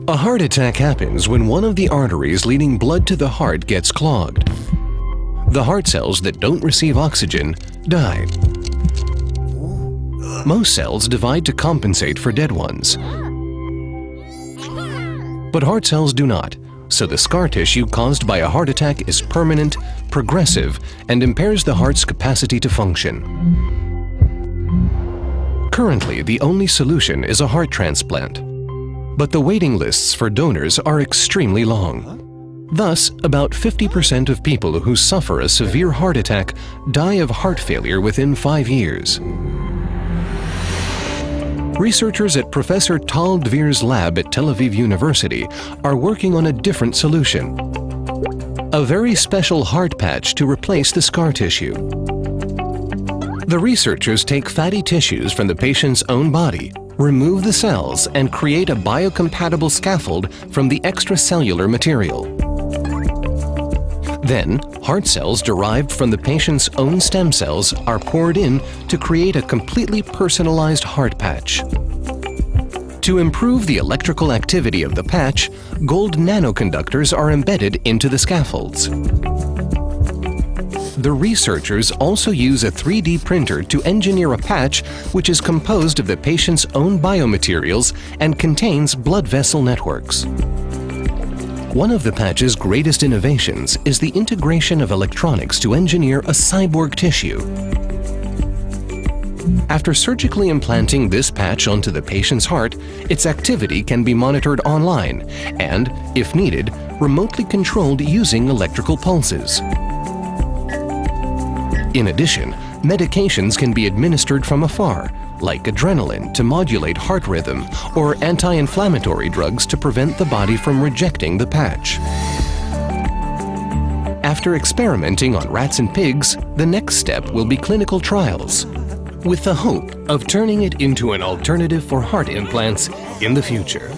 A heart attack happens when one of the arteries leading blood to the heart gets clogged. The heart cells that don't receive oxygen die. Most cells divide to compensate for dead ones. But heart cells do not, so the scar tissue caused by a heart attack is permanent, progressive, and impairs the heart's capacity to function. Currently, the only solution is a heart transplant. But the waiting lists for donors are extremely long. Thus, about 50% of people who suffer a severe heart attack die of heart failure within 5 years. Researchers at Professor Tal Dvir's lab at Tel Aviv University are working on a different solution: a very special heart patch to replace the scar tissue. The researchers take fatty tissues from the patient's own body, remove the cells, and create a biocompatible scaffold from the extracellular material. Then, heart cells derived from the patient's own stem cells are poured in to create a completely personalized heart patch. To improve the electrical activity of the patch, gold nanoconductors are embedded into the scaffolds. The researchers also use a 3D printer to engineer a patch which is composed of the patient's own biomaterials and contains blood vessel networks. One of the patch's greatest innovations is the integration of electronics to engineer a cyborg tissue. After surgically implanting this patch onto the patient's heart, its activity can be monitored online and, if needed, remotely controlled using electrical pulses. In addition, medications can be administered from afar, like adrenaline to modulate heart rhythm or anti-inflammatory drugs to prevent the body from rejecting the patch. After experimenting on rats and pigs, the next step will be clinical trials, with the hope of turning it into an alternative for heart implants in the future.